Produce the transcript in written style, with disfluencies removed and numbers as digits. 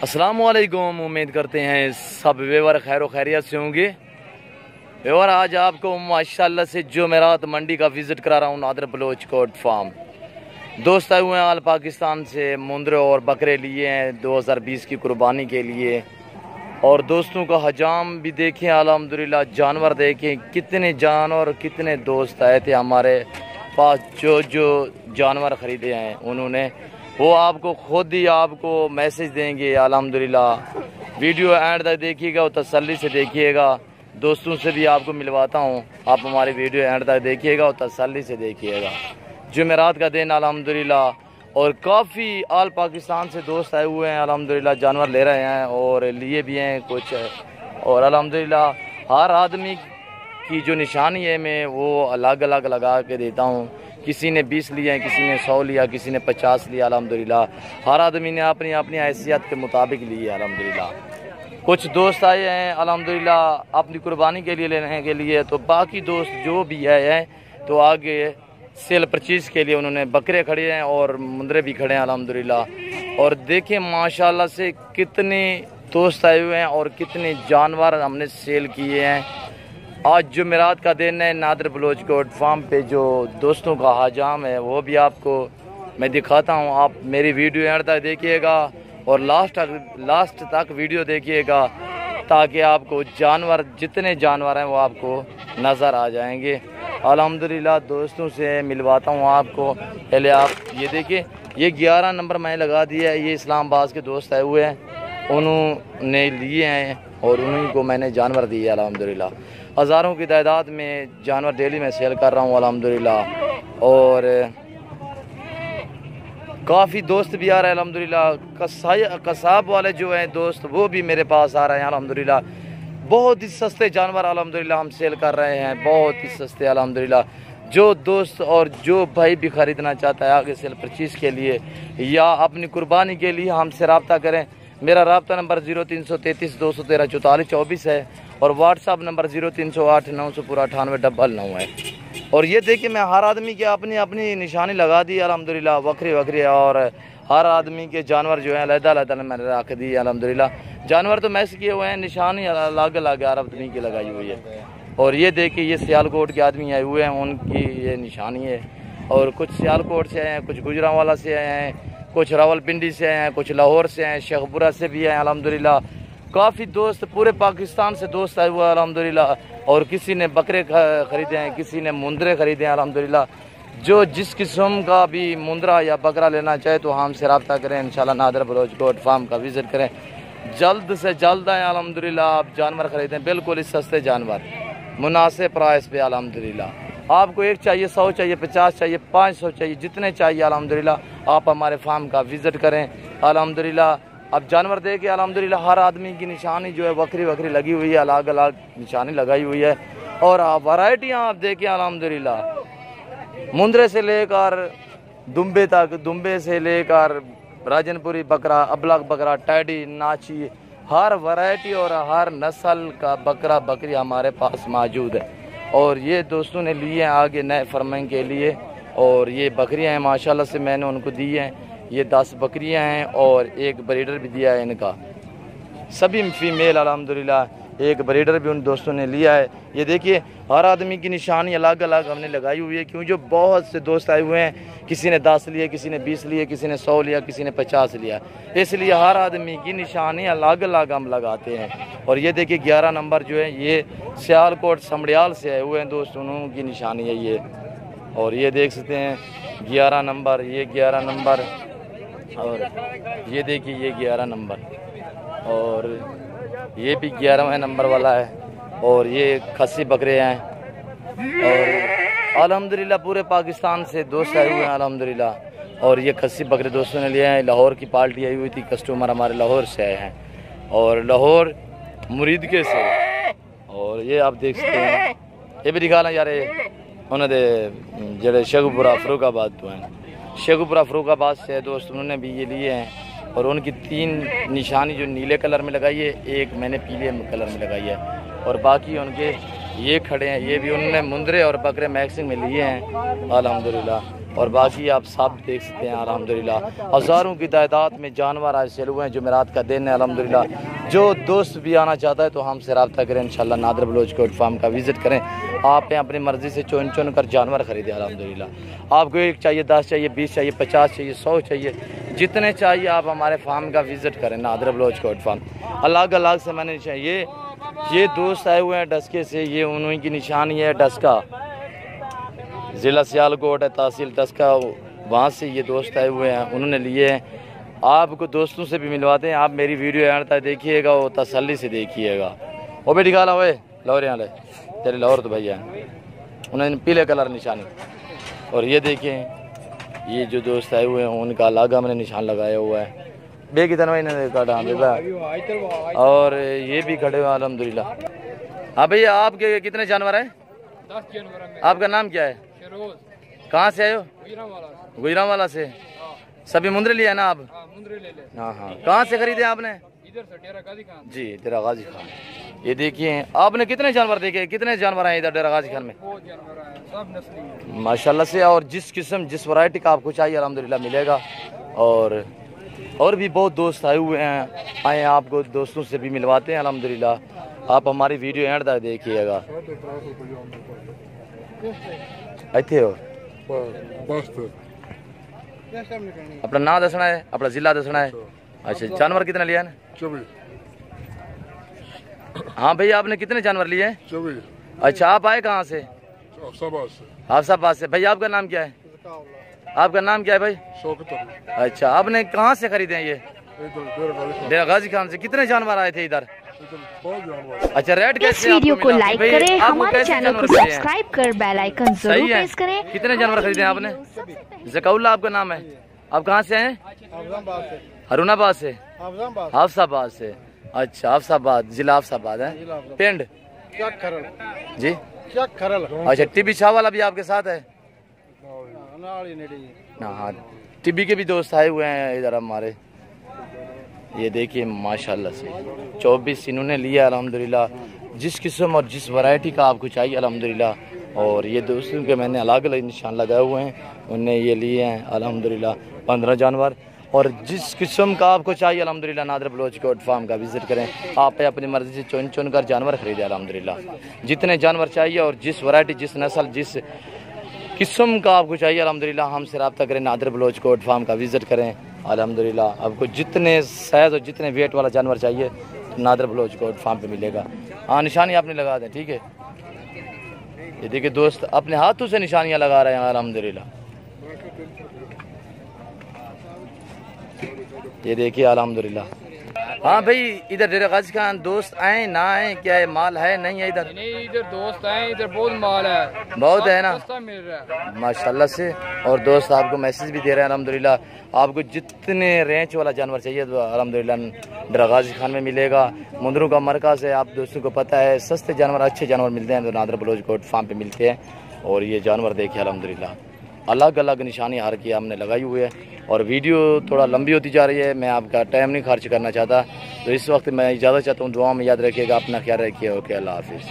अस्सलामुअलैकुम। उम्मीद करते हैं सब व्यूअर खैर खैरियत से होंगे। व्यूअर आज आपको माशाल्लाह से जुमेरात मंडी का विज़िट करा रहा हूँ, नादिर बलोच गोट फार्म। दोस्त आए हुए हैं आल पाकिस्तान से, मुंदरे और बकरे लिए हैं 2020 की कुर्बानी के लिए। और दोस्तों का हजाम भी देखें, अल्हम्दुलिल्लाह जानवर देखें, कितने जानवर कितने दोस्त आए थे हमारे पास। जो जानवर ख़रीदे हैं उन्होंने, वो आपको खुद ही आपको मैसेज देंगे। अल्हम्दुलिल्लाह वीडियो एंड तक देखिएगा और तसल्ली से देखिएगा। दोस्तों से भी आपको मिलवाता हूँ, आप हमारी वीडियो एंड तक देखिएगा और तसल्ली से देखिएगा। जुमेरात का दिन अल्हम्दुलिल्लाह, और काफ़ी आल पाकिस्तान से दोस्त आए हुए हैं। अल्हम्दुलिल्लाह जानवर ले रहे हैं और लिए भी हैं कुछ। और अल्हम्दुलिल्लाह हर आदमी की जो निशानी है मैं वो अलग अलग लगा के देता हूँ। किसी ने 20 लिया है, किसी ने 100 लिया, किसी ने 50 लिया। अल्हम्दुलिल्लाह हर आदमी ने अपनी अपनी हैसियत के मुताबिक ली है। अल्हम्दुलिल्लाह कुछ दोस्त आए हैं अल्हम्दुलिल्लाह अपनी कुर्बानी के लिए लेने के लिए, तो बाकी दोस्त जो भी आए हैं तो आगे सेल परचेज के लिए उन्होंने बकरे खड़े हैं और मुंदरे भी खड़े हैं अल्हम्दुलिल्लाह। और देखें माशाल्लाह से कितने दोस्त आए हुए हैं और कितने जानवर हमने सेल किए हैं। आज जुमेरात का दिन है, नादिर बलोच गोट फार्म पे जो दोस्तों का हजाम है वो भी आपको मैं दिखाता हूँ। आप मेरी वीडियो एंड तक देखिएगा और लास्ट तक वीडियो देखिएगा, ताकि आपको जानवर जितने जानवर हैं वो आपको नज़र आ जाएंगे। अल्हम्दुलिल्लाह दोस्तों से मिलवाता हूँ आपको। पहले आप ये देखिए, ये 11 नंबर मैंने लगा दिया है। ये इस्लामाबाद के दोस्त आए हुए हैं, उन्होंने लिए हैं और उन्हीं को मैंने जानवर दिए। अल्हम्दुलिल्लाह हज़ारों की तादाद में जानवर डेली मैं सेल कर रहा हूँ अल्हम्दुलिल्लाह। और काफ़ी दोस्त भी आ रहे हैं अल्हम्दुलिल्लाह। कसाब वाले जो हैं दोस्त वो भी मेरे पास आ रहे हैं अल्हम्दुलिल्लाह। बहुत ही सस्ते जानवर अल्हम्दुलिल्लाह हम सेल कर रहे हैं, बहुत ही सस्ते अल्हम्दुलिल्लाह। जो दोस्त और जो भाई भी ख़रीदना चाहता है आगे सेल परचेज के लिए या अपनी कुर्बानी के लिए हमसे रब्ता करें। मेरा रब्ता नंबर 0333 213 44 24 है और व्हाट्सअप नंबर 0308 998 है। और ये देखिए मैं हर आदमी के अपनी अपनी निशानी लगा दी अल्हम्दुलिल्लाह, बकरी बकरी। और हर आदमी के जानवर जो हैं अलग मैंने रख दी अल्हम्दुलिल्लाह। जानवर तो मैस किए हुए हैं, निशानी अलग अलग हर आदमी की लगाई हुई है। और ये देखिए ये सियालकोट के आदमी आए हुए हैं, उनकी ये निशानी है। और कुछ सियालकोट से आए हैं, कुछ गुजरांवाला से आए हैं, कुछ रावलपिंडी से आए हैं, कुछ लाहौर से हैं, शेखपुरा से भी हैं अल्हम्दुलिल्लाह। काफ़ी दोस्त पूरे पाकिस्तान से दोस्त आए हुए हैं अल्हम्दुलिल्लाह। और किसी ने बकरे ख़रीदे हैं, किसी ने मुंदरे ख़रीदे हैं अल्हम्दुलिल्लाह। जो जिस किस्म का भी मुंदरा या बकरा लेना चाहे तो हमसे रब्ता करें। इंशाल्लाह नादिर बलोच गोट फार्म का विज़िट करें, जल्द से जल्द आए अल्हम्दुलिल्लाह। आप जानवर ख़रीदें बिल्कुल ही सस्ते जानवर मुनासिब प्राइस पे अल्हम्दुलिल्लाह। आपको एक चाहिए, 100 चाहिए, 50 चाहिए, 500 चाहिए, जितने चाहिए अल्हम्दुलिल्लाह आप हमारे फार्म का विज़िट करें अल्हम्दुलिल्लाह। अब जानवर देखे अल्हम्दुलिल्लाह हर आदमी की निशानी जो है बकरी बकरी लगी हुई है, अलग अलग निशानी लगाई हुई है। और वैरायटियाँ आप देखें अल्हम्दुलिल्लाह, मुंदरे से लेकर दुम्बे तक, दुम्बे से लेकर राजनपुरी बकरा, अबलग बकरा, टैडी, नाची, हर वैरायटी और हर नस्ल का बकरा बकरी हमारे पास मौजूद है। और ये दोस्तों ने लिए हैं आगे नए फरमाइंग के लिए। और ये बकरियां हैं माशाल्लाह से मैंने उनको दी हैं। ये 10 बकरियां हैं और एक ब्रीडर भी दिया है इनका, सभी फीमेल अल्हम्दुलिल्लाह। एक ब्रीडर भी उन दोस्तों ने लिया है। ये देखिए हर आदमी की निशानी अलग अलग हमने लगाई हुई है, क्यों जो बहुत से दोस्त आए हुए हैं। किसी ने 10 लिए, किसी ने 20 लिए, किसी ने 100 लिया, किसी ने 50 लिया। इसलिए हर आदमी की निशानी अलग अलग हम लगाते हैं। और ये देखिए 11 नंबर जो है ये सियालकोट समड़ियाल से आए हुए हैं दोस्त, उनकी निशानी है ये। और ये देख सकते हैं 11 नंबर, ये 11 नंबर, और ये देखिए ये 11 नंबर, और ये भी 11वें नंबर वाला है। और ये खस्सी बकरे हैं। और अल्हम्दुलिल्लाह पूरे पाकिस्तान से दोस्त आए हुए हैं अल्हम्दुलिल्लाह। और ये खस्सी बकरे दोस्तों ने लिए हैं। लाहौर की पार्टी आई हुई थी, कस्टमर हमारे लाहौर से आए हैं और लाहौर मुरीदके से। और ये आप देख सकते हैं, ये भी दिखा लें यार, उन्होंने जड़े शेखपुरा फरुखाबाद तो हैं, शेखपुरा फरुखाबाद से दोस्त, उन्होंने भी ये लिए हैं। और उनकी 3 निशानी जो नीले कलर में लगाई है, एक मैंने पीले कलर में लगाई है। और बाकी उनके ये खड़े हैं, ये भी उन्होंने मुंदरे और बकरे मैक्सिंग में लिए हैं अल्हम्दुलिल्लाह। और बाकी आप सब देख सकते हैं अल्हम्दुलिल्लाह। हज़ारों की तादाद में जानवर आज सेल हुए हैं। जुमेरात का दिन है अल्हम्दुलिल्लाह। जो दोस्त भी आना चाहता है तो हमसे रब्ता करें इंशाल्लाह। नादर बलोच गोट फार्म का विज़िट करें। आप अपनी मर्ज़ी से चुन चुन कर जानवर ख़रीदें अल्हम्दुलिल्लाह। आपको एक चाहिए, 10 चाहिए, 20 चाहिए, 50 चाहिए, 100 चाहिए, जितने चाहिए आप हमारे फार्म का विज़िट करें नादर बलोच गोट फार्म। अलग अलग से मैंने चाहिए। ये दोस्त आए हुए हैं डस्के से, ये उन्हीं की निशानी है डस्का, ज़िला सियालकोट है, तहसील डस्का, वहाँ से ये दोस्त आए हुए हैं, उन्होंने लिए हैं। आपको दोस्तों से भी मिलवाते हैं। आप मेरी वीडियो एंड तक देखिएगा, वो तसल्ली से देखिएगा। वो भी निकाला हुए लाहौर यहाँ ले तेरे लाहौर तो भैया उन्होंने पीले कलर निशानी। और ये देखें ये जो दोस्त आए हुए हैं उनका अलग हमने निशान लगाया हुआ है। बे की तरह इन्होंने काटा बेबा। और ये भी खड़े हुए अल्हम्दुलिल्लाह। हाँ भैया आपके कितने जानवर हैं? 10 जानवर। आपका नाम क्या है? कहाँ से आए हो? गुजरांवाला से। सभी मुंद्रे लिया ना आप? मुंद्रे ले ले। हाँ हाँ। कहाँ से खरीदे आपने? इधर से डेरा गाजी खान। जी डेरा गाजी खान। ये देखिए आपने कितने जानवर देखे, कितने जानवर हैं इधर डेरा गाजी खान में? बहुत जानवर हैं, सब नस्ली हैं माशाल्लाह से। और जिस किस्म जिस वैरायटी का आपको चाहिए अल्हम्दुलिल्लाह मिलेगा। और भी बहुत दोस्त आए हुए हैं, आए आपको दोस्तों से भी मिलवाते हैं अल्हम्दुलिल्लाह। आप हमारी वीडियो एंड तक देखिएगा। इतने हो अपना नाम दसना है, अपना जिला दसना है। अच्छा जानवर कितना लिया है? 24। हाँ भैया आपने कितने जानवर लिए हैं? 24। अच्छा आप आए कहाँ से? हाफसाबाद से। भैया आपका नाम क्या है? आपका नाम क्या है भाई? शौकत। अच्छा आपने कहाँ से खरीदे हैं ये? डेरा गाजी खान से। कितने जानवर आए थे इधर? अच्छा रेट कैसे? इस वीडियो को लाइक करें, हमारे चैनल को सब्सक्राइब कर बेल आइकन जरूर प्रेस करें। कितने जानवर खरीदे आपने? ज़काउल्लाह आपका नाम है। आप कहाँ से हैं? हरुणाबाद से। हाफसाबाद से। अच्छा हाफसाबाद, जिला हाफसाबाद है। पिंड जी। अच्छा टिब्बी शाह वाला भी आपके साथ है? हाँ टिब्बी के भी दोस्त आए हुए हैं इधर हमारे। ये देखिए माशाल्लाह से 24 इन्होंने लिया अल्हम्दुलिल्लाह। जिस किस्म और जिस वैरायटी का आपको चाहिए अल्हम्दुलिल्लाह। और ये दोस्तों के मैंने अलग अलग निशान लगाए हुए हैं, उनने ये लिए हैं अल्हम्दुलिल्लाह 15 जानवर। और जिस किस्म का आपको चाहिए अल्हम्दुलिल्लाह नादर बलोच गोट फार्म का विज़िट करें। आप अपनी मर्ज़ी से चुन चुन कर जानवर खरीदें अल्हम्दुलिल्लाह। जितने जानवर चाहिए और जिस वैरायटी, जिस नस्ल, जिस किस्म का आपको चाहिए अल्हम्दुलिल्लाह हमसे रब्ता करें। नादर बलोच गोट फार्म का विज़िट करें अल्हम्दुलिल्लाह। आपको जितने साइज़ और जितने वेट वाला जानवर चाहिए तो नादर बलोच गोट फार्म पे मिलेगा। हाँ निशानी आपने लगा दें, ठीक है। ये देखिए दोस्त अपने हाथों से निशानियाँ लगा रहे हैं अल्हम्दुलिल्लाह। ये देखिए अल्हम्दुलिल्लाह। हाँ भाई इधर डेरा गाजी खान दोस्त आए ना आए, क्या है माल है नहीं है इधर? नहीं इधर दोस्त आए, इधर बहुत माल है, बहुत है ना मिल रहा है माशाल्लाह से। और दोस्त आपको मैसेज भी दे रहे हैं अल्हम्दुलिल्लाह। आपको जितने रेंज वाला जानवर चाहिए तो अल्हम्दुलिल्लाह डेरा गाजी खान में मिलेगा। मुंद्रों का मरकज़ है, आप दोस्तों को पता है सस्ते जानवर अच्छे जानवर मिलते हैं तो नादर बलोच गोट फार्म पे मिलते हैं। और ये जानवर देखिए अल्हम्दुलिल्लाह अलग अलग निशानी हर की हमने लगाई हुई है। और वीडियो थोड़ा लंबी होती जा रही है, मैं आपका टाइम नहीं खर्च करना चाहता, तो इस वक्त मैं इजाज़त चाहता हूँ। दुआ में याद रखिएगा, अपना ख्याल रखिए। ओके अल्लाह हाफिज़।